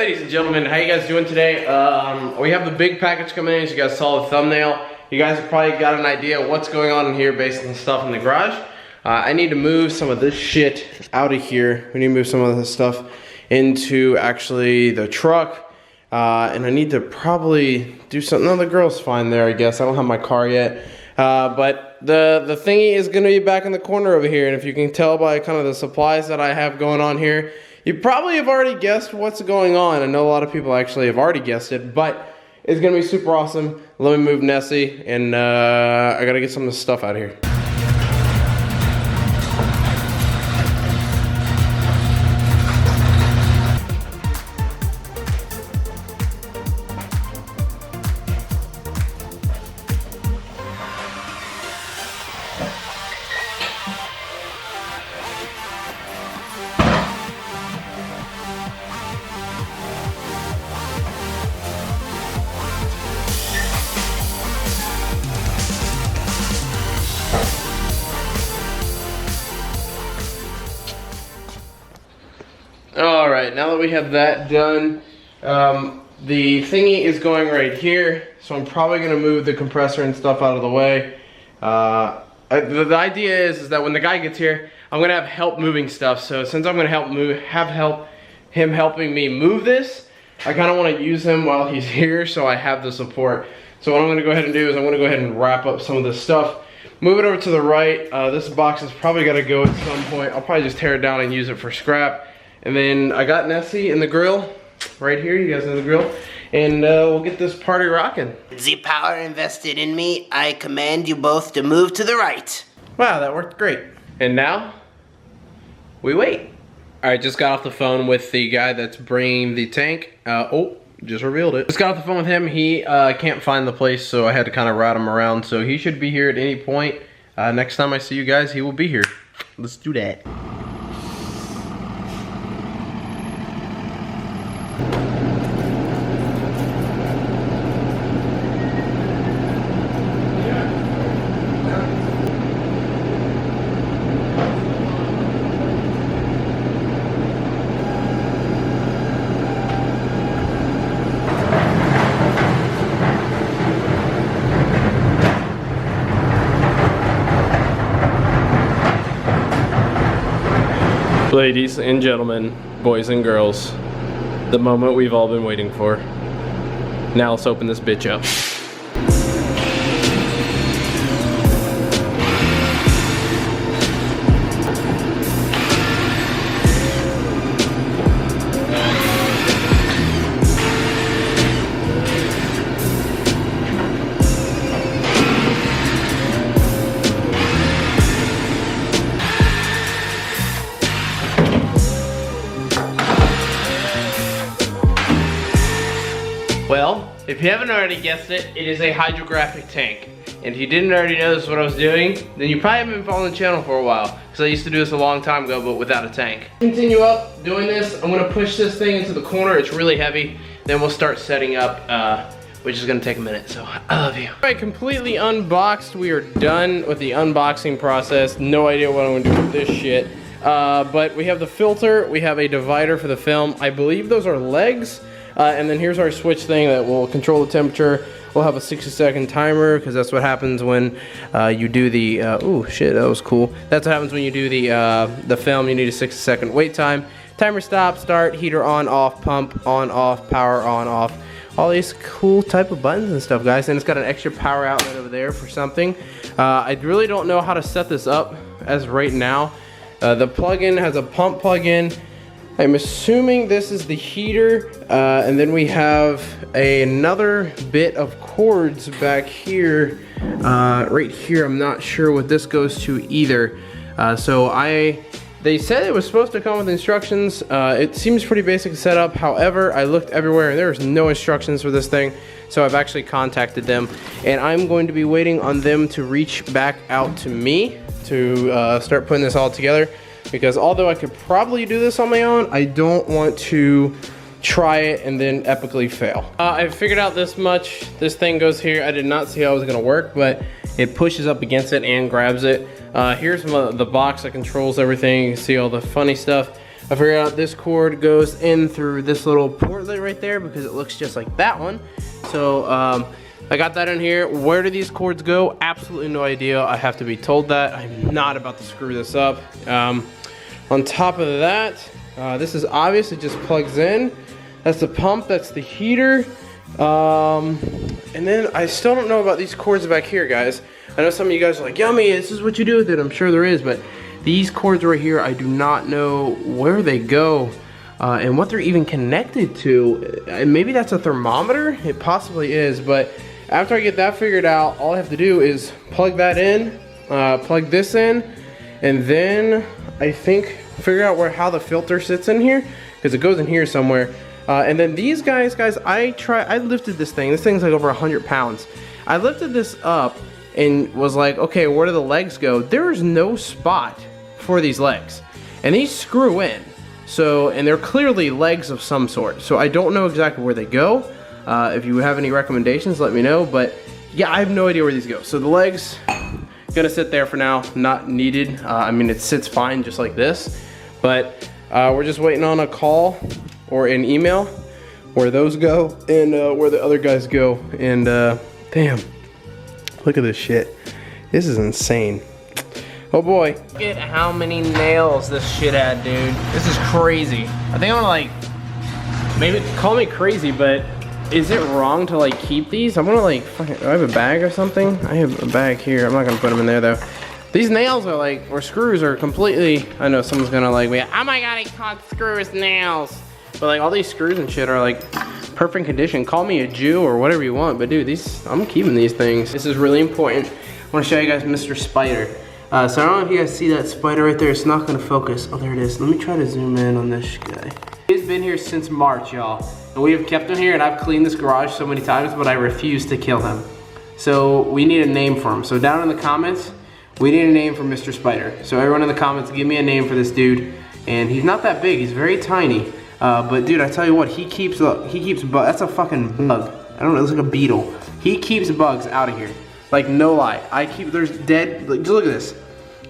ladies and gentlemen, how you guys doing today? We have the big package coming in, as you guys saw the thumbnail. You guys have probably got an idea of what's going on in here based on the stuff in the garage. I need to move some of this shit out of here. We need to move some of this stuff into actually the truck. And I need to probably do something. No, the girl's fine there, I guess. I don't have my car yet. But the thingy is gonna be back in the corner over here. And if you can tell by kind of the supplies that I have going on here, you probably have already guessed what's going on. I know a lot of people actually have already guessed it, but it's gonna be super awesome. Let me move Nessie, and I gotta get some of this stuff out of here. Alright, now that we have that done, the thingy is going right here, so I'm probably going to move the compressor and stuff out of the way. The idea is that when the guy gets here, I'm going to have help moving stuff, so since I'm going to have him helping me move this, I kind of want to use him while he's here so I have the support. So what I'm going to go ahead and do is I'm going to go ahead and wrap up some of this stuff, move it over to the right. This box is probably got to go at some point. I'll probably just tear it down and use it for scrap. And then I got Nessie in the grill right here. You guys know the grill. And we'll get this party rocking. The power invested in me, I command you both to move to the right. Wow, that worked great. And now, we wait. All right, just got off the phone with the guy that's bringing the tank. Oh, just revealed it. Just got off the phone with him. He can't find the place, so I had to kind of route him around. So he should be here at any point. Next time I see you guys, he will be here. Let's do that. Ladies and gentlemen, boys and girls, the moment we've all been waiting for. Now let's open this bitch up. Well, if you haven't already guessed it, it is a hydrographic tank. And if you didn't already know this is what I was doing, then you probably haven't been following the channel for a while. Because I used to do this a long time ago, but without a tank. Continue up doing this. I'm gonna push this thing into the corner. It's really heavy. Then we'll start setting up, which is gonna take a minute, so I love you. All right, completely unboxed. We are done with the unboxing process. No idea what I'm gonna do with this shit. But we have the filter, we have a divider for the film. I believe those are legs. And then here's our switch thing that will control the temperature. We'll have a 60-second timer because that's what happens when you do the, oh shit, that was cool. That's what happens when you do the film. You need a 60-second wait time. Timer stop, start, heater on, off, pump on, off, power on, off. All these cool type of buttons and stuff, guys. And it's got an extra power outlet over there for something. I really don't know how to set this up as right now. The plug-in has a pump plug-in. I'm assuming this is the heater, and then we have another bit of cords back here, right here. I'm not sure what this goes to either. They said it was supposed to come with instructions. It seems pretty basic setup. However, I looked everywhere and there's no instructions for this thing. So I've actually contacted them, and I'm going to be waiting on them to reach back out to me to start putting this all together. Because although I could probably do this on my own, I don't want to try it and then epically fail. I figured out this much. This thing goes here. I did not see how it was gonna work, but it pushes up against it and grabs it. Here's the box that controls everything. You can see all the funny stuff. I figured out this cord goes in through this little portlet right there because it looks just like that one. So I got that in here. Where do these cords go? Absolutely no idea. I have to be told that. I'm not about to screw this up. On top of that, this is obvious, it just plugs in. That's the pump, that's the heater. And then I still don't know about these cords back here, guys. I know some of you guys are like, Yummy, this is what you do with it. I'm sure there is, but these cords right here, I do not know where they go and what they're even connected to. Maybe that's a thermometer, it possibly is, but after I get that figured out, all I have to do is plug that in, plug this in, and then I think figure out how the filter sits in here, because it goes in here somewhere. And then these guys, I lifted this thing. This thing's like over 100 pounds. I lifted this up and was like, okay, where do the legs go? There is no spot for these legs. And these screw in. So, and they're clearly legs of some sort. So I don't know exactly where they go. If you have any recommendations, let me know. But yeah, I have no idea where these go. So the legs, gonna sit there for now, not needed. I mean, it sits fine just like this. But we're just waiting on a call or an email where those go and where the other guys go. And damn, look at this shit. This is insane. Oh boy. Look at how many nails this shit had, dude. This is crazy. I think I'm gonna like, maybe call me crazy, but is it wrong to like keep these? I'm gonna like, fucking, do I have a bag or something? I have a bag here. I'm not gonna put them in there though. These nails are like, or screws are completely, I know someone's gonna like, oh my God, he called screws nails. But like all these screws and shit are like perfect condition. Call me a Jew or whatever you want, but dude, I'm keeping these things. This is really important. I wanna show you guys Mr. Spider. So I don't know if you guys see that spider right there. It's not gonna focus. Oh, there it is. Let me try to zoom in on this guy. He's been here since March, y'all. And we have kept him here, and I've cleaned this garage so many times, but I refuse to kill him. So we need a name for him. So down in the comments, we need a name for Mr. Spider. So everyone in the comments, give me a name for this dude. And he's not that big, he's very tiny. But dude, I tell you what, he keeps bugs. That's a fucking bug. I don't know, it looks like a beetle. He keeps bugs out of here. Like, no lie. There's dead, like, just look at this.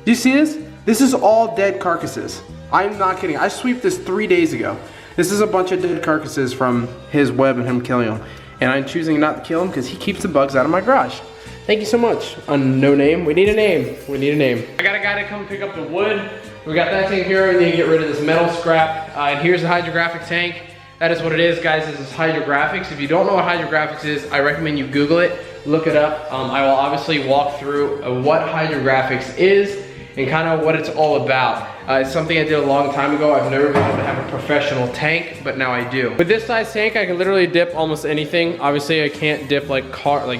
Do you see this? This is all dead carcasses. I'm not kidding. I sweeped this 3 days ago. This is a bunch of dead carcasses from his web and him killing them. And I'm choosing not to kill him because he keeps the bugs out of my garage. Thank you so much. No name. We need a name. We need a name. I got a guy to come pick up the wood. We got that taken care of. We need to get rid of this metal scrap. And here's the hydrographic tank. That is what it is, guys. This is hydrographics. If you don't know what hydrographics is, I recommend you Google it, look it up. I will obviously walk through what hydrographics is and kind of what it's all about. It's something I did a long time ago. I've never been able to have a professional tank, but now I do. With this size tank, I can literally dip almost anything. Obviously, I can't dip like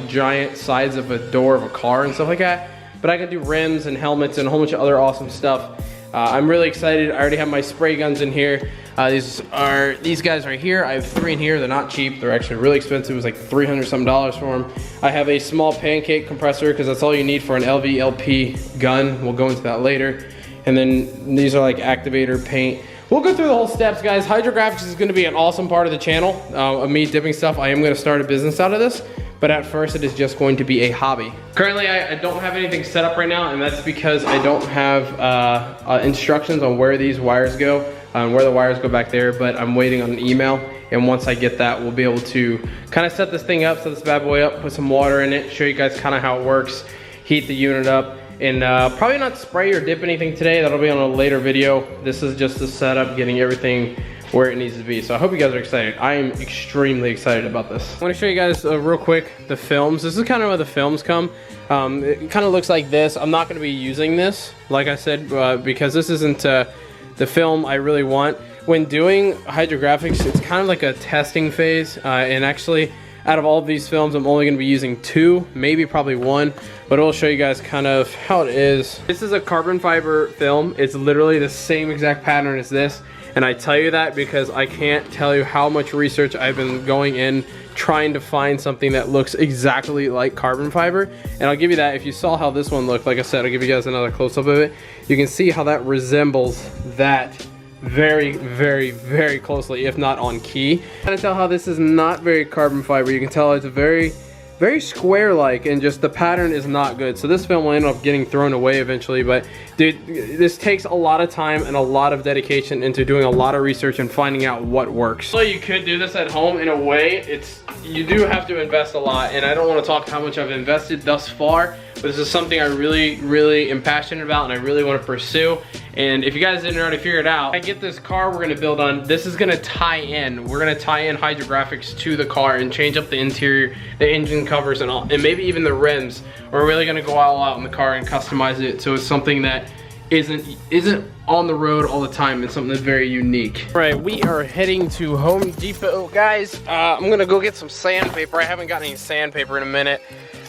giant sides of a door of a car and stuff like that, but I can do rims and helmets and a whole bunch of other awesome stuff. I'm really excited. I already have my spray guns in here. These guys right here. I have 3 in here. They're not cheap. They're actually really expensive. It was like $300 some for them. I have a small pancake compressor because that's all you need for an LVLP gun. We'll go into that later. And then these are like activator paint. We'll go through the whole steps, guys. Hydrographics is gonna be an awesome part of the channel of me dipping stuff. I am gonna start a business out of this, but at first it is just going to be a hobby. Currently, I don't have anything set up right now, and that's because I don't have instructions on where these wires go, where the wires go back there, but I'm waiting on an email. And once I get that, we'll be able to kind of set this thing up, set this bad boy up, put some water in it, show you guys kind of how it works, heat the unit up, and probably not spray or dip anything today. That'll be on a later video. This is just the setup, getting everything where it needs to be. So I hope you guys are excited. I am extremely excited about this. I want to show you guys real quick the films. This is kind of where the films come. It kind of looks like this. I'm not going to be using this, like I said, because this isn't the film I really want. When doing hydrographics, it's kind of like a testing phase, and actually out of all of these films, I'm only going to be using 2, maybe probably 1, but I'll show you guys kind of how it is. This is a carbon fiber film. It's literally the same exact pattern as this, and I tell you that because I can't tell you how much research I've been going in trying to find something that looks exactly like carbon fiber. And I'll give you that. If you saw how this one looked, like I said, I'll give you guys another close-up of it. You can see how that resembles that very, very, very closely, if not on key. Kind of tell how this is not very carbon fiber. You can tell it's very, very square-like, and just the pattern is not good. So this film will end up getting thrown away eventually, but dude, this takes a lot of time and a lot of dedication into doing a lot of research and finding out what works. So you could do this at home in a way. You do have to invest a lot, and I don't want to talk how much I've invested thus far, but this is something I really am passionate about and I really want to pursue. And if you guys didn't already figure it out, I get this car we're gonna build on. This is gonna tie in. We're gonna tie in hydrographics to the car and change up the interior, the engine covers and all, and maybe even the rims. We're really gonna go all out in the car and customize it so it's something that isn't on the road all the time. It's something that's very unique. All right, we are heading to Home Depot, guys. I'm gonna go get some sandpaper. I haven't got any sandpaper in a minute.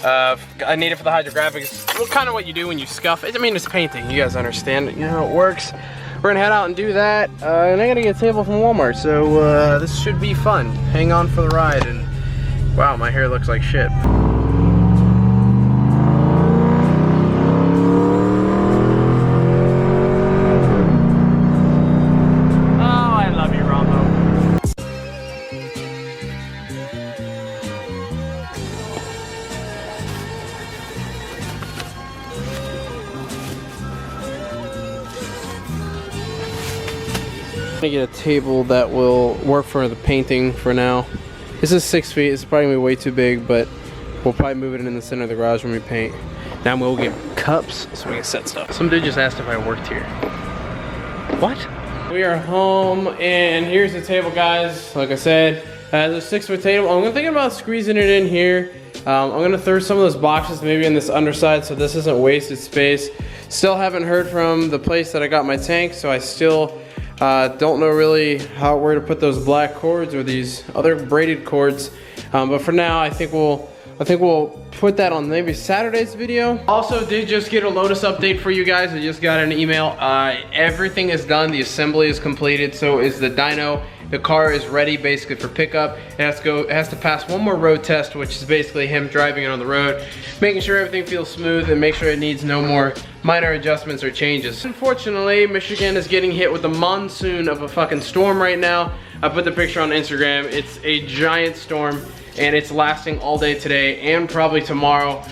I need it for the hydrographics. Well, kind of what you do when you scuff it. I mean, it's painting. You guys understand it. You know how it works. We're gonna head out and do that. And I gotta get a table from Walmart. So this should be fun. Hang on for the ride. And wow, my hair looks like shit. I'm gonna get a table that will work for the painting for now. This is 6 feet. It's probably gonna be way too big, but we'll probably move it in the center of the garage when we paint. Now we'll get cups so we can set stuff. Some dude just asked if I worked here. What? We are home, and here's the table, guys. Like I said, it's a 6 foot table. I'm thinking about squeezing it in here. I'm gonna throw some of those boxes maybe in this underside so this isn't wasted space. Still haven't heard from the place that I got my tank, so I still don't know really where to put those black cords or these other braided cords, but for now I think we'll put that on maybe Saturday's video. Also did just get a Lotus update for you guys. I just got an email. Everything is done. The assembly is completed. So is the dyno. The car is ready basically for pickup. It has to pass one more road test, which is basically him driving it on the road, making sure everything feels smooth and make sure it needs no more minor adjustments or changes. Unfortunately, Michigan is getting hit with a monsoon of a fucking storm right now. I put the picture on Instagram. It's a giant storm and it's lasting all day today and probably tomorrow,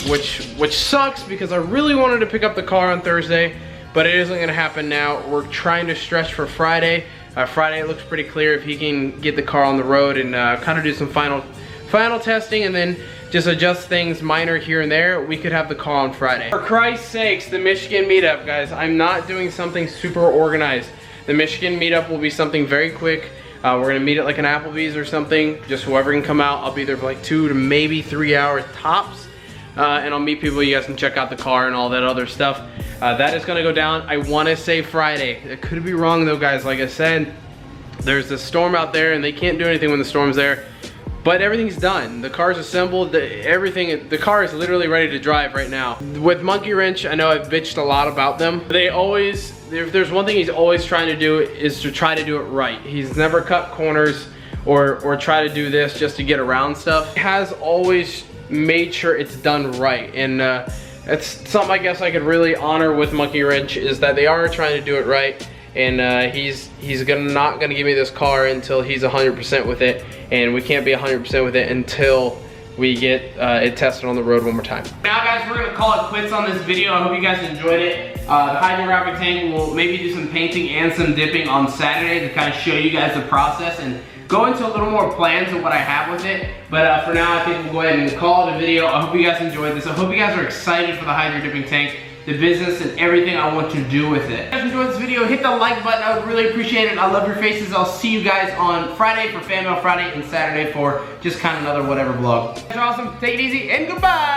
which sucks because I really wanted to pick up the car on Thursday, but it isn't gonna happen now. We're trying to stretch for Friday. Friday it looks pretty clear if he can get the car on the road and kind of do some final testing and then just adjust things minor here and there. We could have the car on Friday. For Christ's sakes, the Michigan meetup, guys. I'm not doing something super organized. The Michigan meetup will be something very quick. We're gonna meet at like an Applebee's or something. Just whoever can come out. I'll be there for like 2 to maybe 3 hours tops. And I'll meet people. You guys can check out the car and all that other stuff. That is gonna go down, I wanna say Friday. It could be wrong though, guys. Like I said, there's this storm out there and they can't do anything when the storm's there. But everything's done. The car's assembled, the car is literally ready to drive right now. With Monkey Wrench, I know I've bitched a lot about them. If there's one thing he's always trying to do is to try to do it right. He's never cut corners or try to do this just to get around stuff. He has always made sure it's done right. And it's something I guess I could really honor with Monkey Wrench is that they are trying to do it right. And he's not gonna give me this car until he's 100% with it, and we can't be 100% with it until we get it tested on the road one more time. Now guys, we're gonna call it quits on this video. I hope you guys enjoyed it. The hydrographic tank, will maybe do some painting and some dipping on Saturday to kind of show you guys the process and go into a little more plans of what I have with it. But for now, I think we'll go ahead and call it a video. I hope you guys enjoyed this. I hope you guys are excited for the hydro dipping tank, the business, and everything I want to do with it. If you guys enjoyed this video, hit the like button. I would really appreciate it. I love your faces. I'll see you guys on Friday for FanMail Friday and Saturday for just kind of another whatever vlog. You guys are awesome. Take it easy and goodbye.